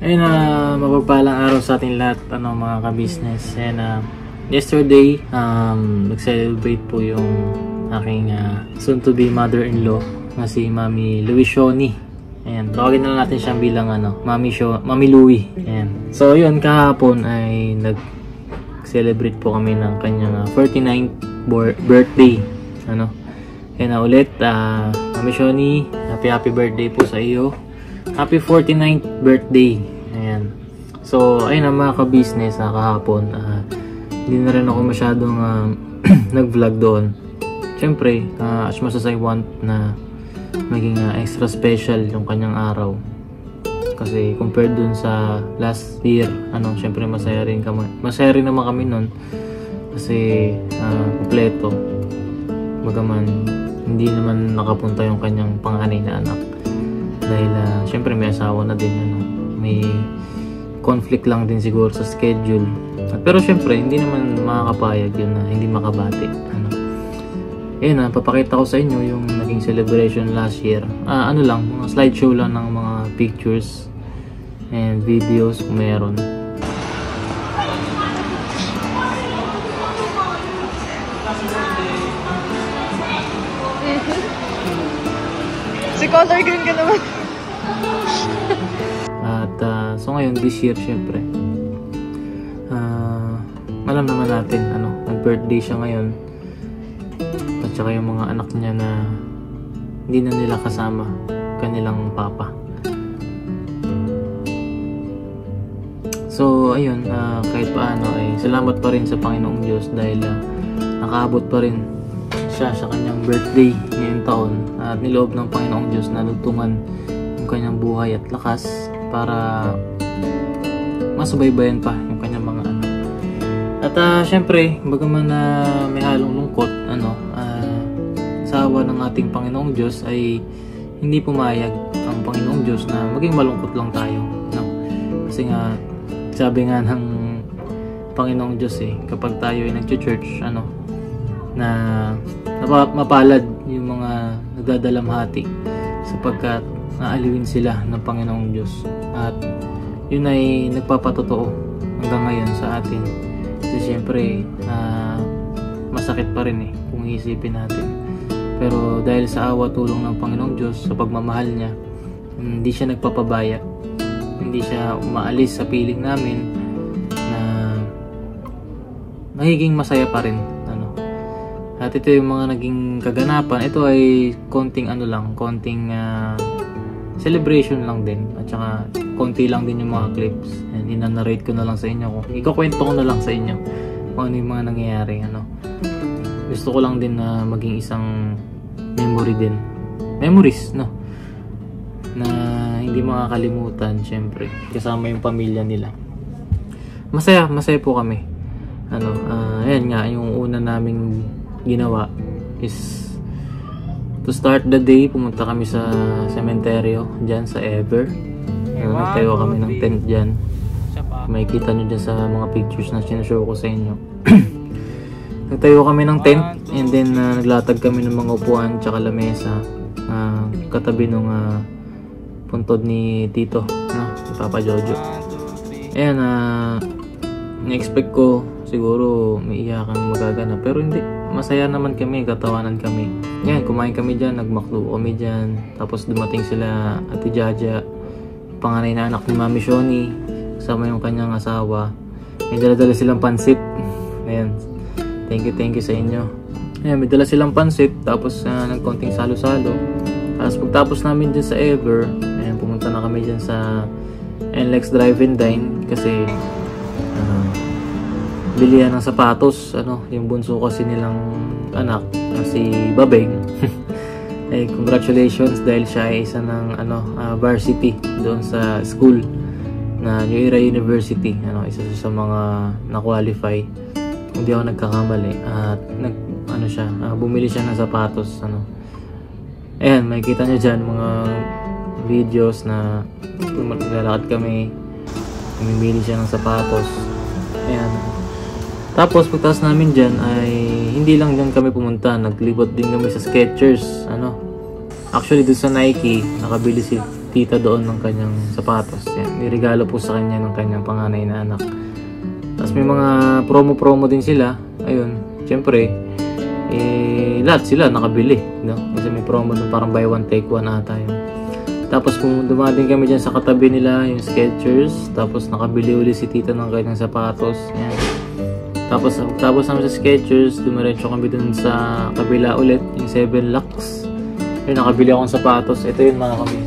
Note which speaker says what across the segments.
Speaker 1: Ayun na, mapagpalang araw sa ating lahat, mga ka-business. And yesterday, nag-celebrate po yung aking soon-to-be mother-in-law na si Mami Luisioni. Ayan, tawagin na natin siyang bilang Mami Louie. Ayan. So yun, kahapon ay nag-celebrate po kami ng kanyang 49th birthday. Ayan na ulit, Mami Shoni, happy birthday po sa iyo. Happy 49th birthday. Ayan. So, ayun na mga ka-business, kahapon. Hindi na rin ako masyadong nag-vlog doon. Siyempre, as much as I want na maging extra special yung kanyang araw. Kasi compared dun sa last year, siyempre masaya rin naman kami nun. Kasi, kompleto. Bagaman, hindi naman nakapunta yung kanyang panganay na anak. Dahil syempre may asawa na din, may conflict lang din siguro sa schedule. Pero syempre hindi naman makakapayag yun na hindi makabati. Ayun, papakita ko sa inyo yung naging celebration last year. Mga slideshow lang ng mga pictures and videos kung meron.
Speaker 2: Si color green ka naman.
Speaker 1: At so ngayon, this year syempre, alam naman natin, nag-birthday siya ngayon. At saka yung mga anak niya na hindi na nila kasama kanilang papa. So ayun, kahit paano ay salamat pa rin sa Panginoong Diyos dahil nakaabot pa rin siya sa kanyang birthday ngayong taon. At niloob ng Panginoong Diyos na lugtungan yung kanyang buhay at lakas para masubaybayan pa yung kanyang mga anak. At syempre, bagaman may halong lungkot, sawa ng ating Panginoong Diyos ay hindi pumayag ang Panginoong Diyos na maging malungkot lang tayo. Kasi nga, sabi nga ng Panginoong Diyos kapag tayo ay nag-church, na mapalad yung mga nagdadalamhati sapagkat naaliwin sila ng Panginoong Diyos. At yun ay nagpapatotoo hanggang ngayon sa atin. Kasi syempre masakit pa rin kung iisipin natin. Pero dahil sa awa tulong ng Panginoong Diyos, sa pagmamahal niya, hindi siya nagpapabaya, hindi siya umaalis sa piling namin na magiging masaya pa rin. At ito yung mga naging kaganapan. Ito ay konting celebration lang din. At saka konti lang din yung mga clips. And ina-narrate ko na lang sa inyo. Ikukwento ko na lang sa inyo kung ano yung mga nangyayari. Gusto ko lang din na maging isang memories, na hindi makakalimutan, syempre. Kasama yung pamilya nila. Masaya po kami. Ayan nga, yung una naming ginawa is to start the day, pumunta kami sa sementeryo dyan sa Ever. Nagtayo kami ng tent dyan. Makikita nyo dyan sa mga pictures na sinashow ko sa inyo. Nagtayo kami ng tent and then naglatag kami ng mga upuan tsaka lamesa katabi nung puntod ni Tito, ni Papa Jojo. Ayan, na-expect ko siguro may iyakan magaganap, pero hindi. Masaya naman kami, katawanan kami. Yan, kumain kami dyan, nagmakdo kami dyan. Tapos dumating sila Ate Jaja, panganay na anak ni Mami Shoni, kasama yung kanyang asawa. May dala-dala silang pansit. Ayan, thank you sa inyo. Ayan, may dala silang pansit, tapos nagkonting salo-salo. Tapos pagtapos namin dyan sa Ever, ayan, pumunta na kami dyan sa NLEX Drive and Dine kasi bilihan ng sapatos, yung bunso kasi nilang anak na si Babeng. Congratulations dahil siya ay isa ng varsity doon sa school na New Era University. Isa sa mga na-qualify, hindi ako nagkakamali. At bumili siya ng sapatos. Ayan, makikita nyo dyan mga videos na maglalakad kami, bumili siya ng sapatos. Ayan. Tapos pagtas namin dyan ay hindi lang dyan kami pumunta, naglibot din kami sa Skechers. Actually doon sa Nike nakabili si tita doon ng kanyang sapatos. Yan, niregalo po sa kanya ng kanyang panganay na anak. Tapos may mga promo din sila. Ayun, syempre, lahat sila nakabili, no? Kasi may promo doon, parang buy one take one ata yun. Tapos kung dumating kami dyan sa katabi nila, yung Skechers, tapos nakabili ulit si tita ng kanyang sapatos. Yan. Tapos namin sa Skechers, dumiretso kami dun sa kabila ulit, yung 7 Lux. Yun, nakabili akong sapatos. Ito yun mga kami.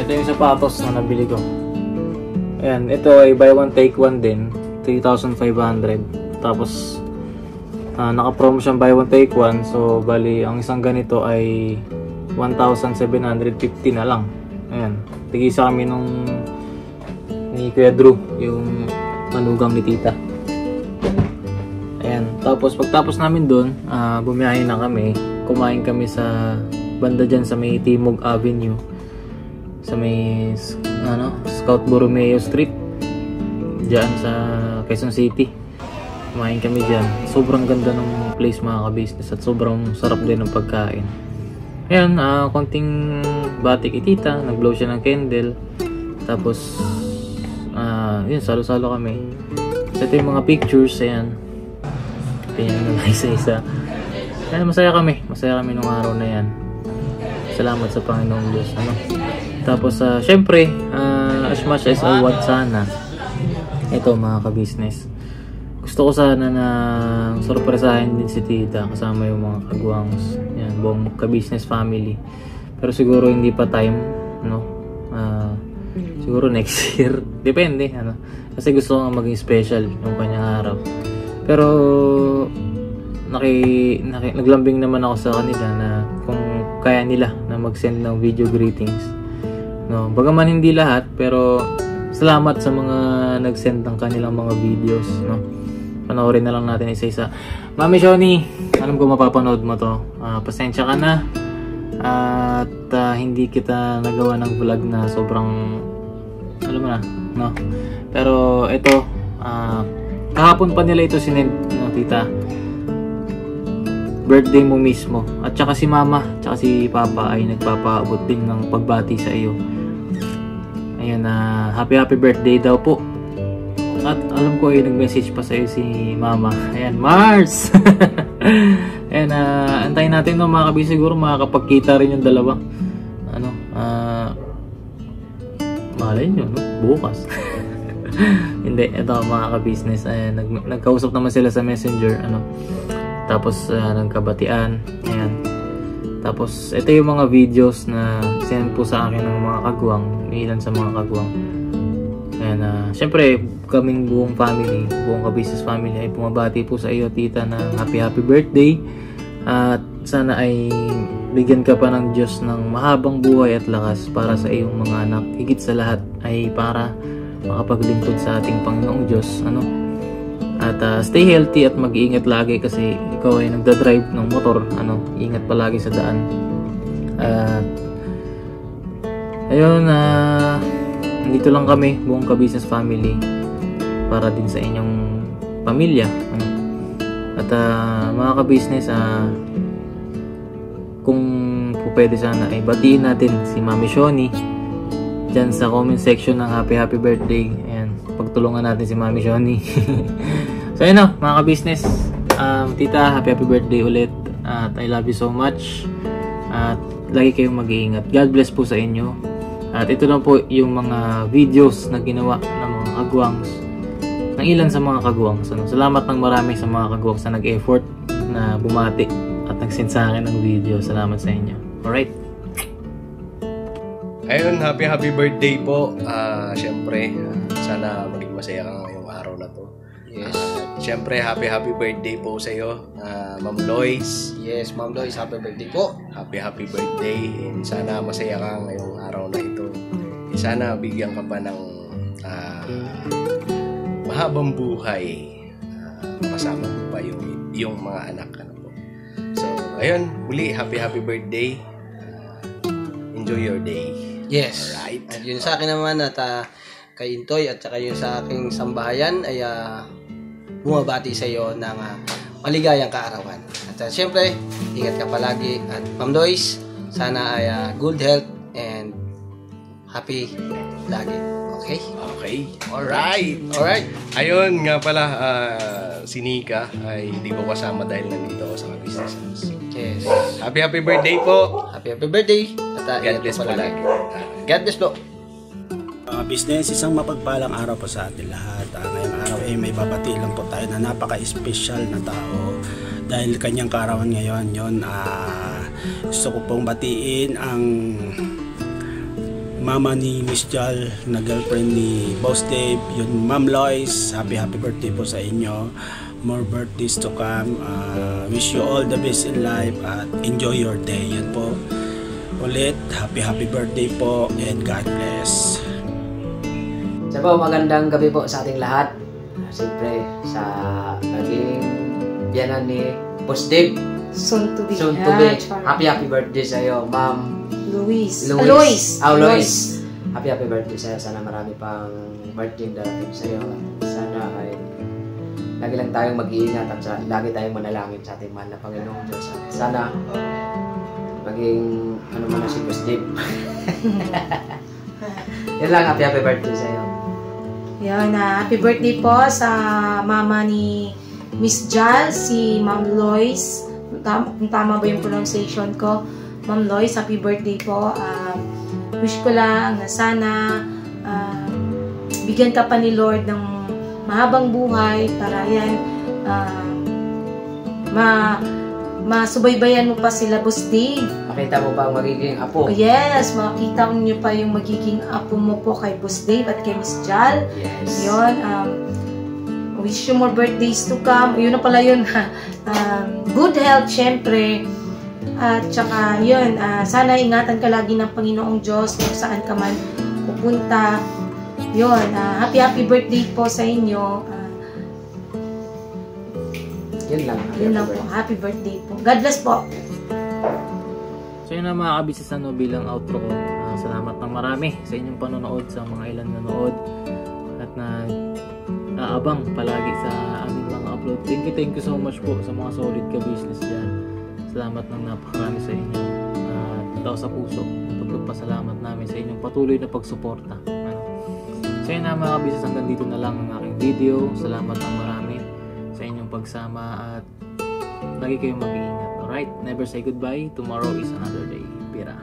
Speaker 1: Ito yung sapatos na nabili ko. Ayan, ito ay buy one take one din. 3,500. Tapos naka-promo siyang buy one take one. So bali ang isang ganito ay 1,750 na lang. Ayan, tigisa kami ni Kuya Drew, yung manugang ni tita. Ayan, tapos pagtapos namin doon, bumiyahe na kami. Kumain kami sa banda dyan sa may Timog Avenue, sa may Scout Borromeo Street, dyan sa Quezon City. Kumain kami dyan. Sobrang ganda ng place mga ka-business at sobrang sarap din ng pagkain. Ayan, konting batik itita, nag-blow siya ng candle. Tapos yun, salo-salo kami. So, ito yung mga pictures. Ayan, tingnan na isa-isa. Ayan, masaya kami nung araw na yan. Salamat sa Panginoong Diyos, ano? Tapos syempre, as much as I want sana, ito mga ka-business, gusto ko sana na sorpresahin din si tita kasama yung mga kagwangs, yan, buong ka-business family. Pero siguro hindi pa time, no? Siguro next year, depende, ano? Kasi gusto ko maging special yung kanyang araw. Pero naglambing naman ako sa kanila na kung kaya nila na mag-send ng video greetings, no? Bagaman hindi lahat, pero salamat sa mga nag-send ng kanilang mga videos, no? Panoorin na lang natin isa-isa. Mami Shoni, alam ko mapapanood mo to. Pasensya ka na at hindi kita nagawa ng vlog na sobrang, alam mo na, no? Pero ito, kahapon pa nila ito sinend, no, tita. Birthday mo mismo. At saka si mama, tsaka si papa ay nagpapaabot din ng pagbati sa iyo. Ayan, happy birthday daw po. At alam ko ay nag-message pa sa iyo si mama. Ayan, Mars! Ayan, antayin natin, no, mga kabis, siguro makakapagkita rin yung dalawa. Ano, malay nyo, no? Bukas. Hindi, ito mga ka-business, nagkausap naman sila sa messenger, ano, tapos nagkabatian. Ayan, tapos ito yung mga videos na send po sa akin ng mga kagwang, ilan sa mga kagwang. Ayan, syempre kaming buong family, buong ka-business family ay pumabati po sa iyo tita ng happy birthday, at sana ay bigyan ka pa ng Diyos ng mahabang buhay at lakas para sa iyong mga anak. Higit sa lahat ay para makapaglingkod sa ating Panginoong Diyos, ano? At stay healthy at mag-iingat lagi kasi ikaw ay nagda-drive ng motor, ano? Ingat palagi sa daan. Ayun, dito lang kami, buong ka-business family, para din sa inyong pamilya, ano? At mga ka-business, kung po pwede sana ay batiin natin si Mami Shoni dyan sa comment section ng happy birthday. Ayan, pagtulungan natin si Mami Shoni. So ayun na mga ka-business, tita, happy birthday ulit, at I love you so much, at lagi kayong mag-iingat. God bless po sa inyo. At ito lang po yung mga videos na ginawa ng mga kagwangs, ng ilan sa mga kagwangs, ano? Salamat ng marami sa mga kagwangs na nag-effort na bumati at nag-send sa akin ng video. Salamat sa inyo. Alright.
Speaker 3: Ayun, happy birthday po. Siyempre, sana maging masaya ka ngayong araw na to.
Speaker 4: Yes.
Speaker 3: Siyempre, happy birthday po sa iyo, Ma'am Lois.
Speaker 4: Yes, Ma'am Lois, happy birthday po.
Speaker 3: Happy birthday. And sana masaya ka ngayong araw na ito. And sana bigyan ka pa ng mahabang buhay. Makasama mo pa yung mga anak. Ano po. So, ayun, muli, happy birthday. Enjoy your day.
Speaker 4: Yes.
Speaker 3: Alright.
Speaker 4: At yun sa akin naman, at kay Intoy at saka yun sa aking sambahayan ay bumabati sa iyo ng maligayang kaarawan. At syempre, ingat ka palagi. At Ma'am Lois, sana ay good health and happy lagi. Okay?
Speaker 3: Okay. Alright. Ayun nga pala, si Nika ay hindi ko kasama dahil nandito ako sa business house.
Speaker 4: Yes.
Speaker 3: Happy birthday po.
Speaker 4: Happy birthday. At
Speaker 3: God bless po lagi.
Speaker 4: God bless po.
Speaker 5: Business, isang mapagpalang araw po sa atin lahat. Ngayong araw ay may babati lang po tayo na napaka-special na tao dahil kanyang kaarawan ngayon. Gusto ko pong batiin ang mama ni Miss Jal na girlfriend ni Boss Dave, yun Ma'am Lois. Happy birthday po sa inyo. More birthdays to come. Wish you all the best in life at enjoy your day. Yan po. Ulit, happy birthday po and God bless.
Speaker 6: So po, magandang gabi po sa ating lahat. Siyempre, sa naging biyanan ni Boss Dave.
Speaker 2: Soon to be.
Speaker 6: Happy birthday sa iyo, Ma'am
Speaker 2: Luis.
Speaker 6: Lois. Happy birthday sa iyo. Sana marami pang birthday darating sa iyo. Sana ay lagi lang tayong mag-iingat at lagi tayong manalangin sa ating mahal na Panginoong Diyos. At sana maging ano man na si Boss Dave. Yan lang, happy birthday sa iyo.
Speaker 2: Yan, happy birthday po sa mama ni Miss Jal, si Ma'am Lois. Kung tama ba yung pronunciation ko, Ma'am Lois, happy birthday po. Wish ko lang na sana bigyan ka pa ni Lord ng mahabang buhay para yan masubaybayan mo pa sila, Boss Dave.
Speaker 6: Makita mo pa ang magiging apo.
Speaker 2: Yes, makita niyo pa yung magiging apo mo po kay Boss Dave at kay Miss Jal.
Speaker 6: Yes.
Speaker 2: Yun, wish you more birthdays to come. Yun na pala yun. Good health, syempre. At saka, yun, sana ingatan ka lagi ng Panginoong Diyos kung saan ka man pupunta. Yun, happy birthday po sa inyo.
Speaker 6: Yun lang.
Speaker 2: Yun lang po. Happy birthday po. God bless po.
Speaker 1: So yun na mga kabisnes, bilang outro ko. Salamat ng marami sa inyong panonood, sa mga ilan nanood at naabang palagi sa aming mga upload. Thank you so much po sa mga solid ka-business dyan. Salamat ng napakarami sa inyo. Tao sa puso, pagpapasalamat namin sa inyong patuloy na pagsuporta. So yun na mga kabisnes, hanggang dito na lang ang aking video. Salamat ng marami sa inyong pagsama at lagi kayong mag-iingat. Alright, never say goodbye. Tomorrow is another day. Pira.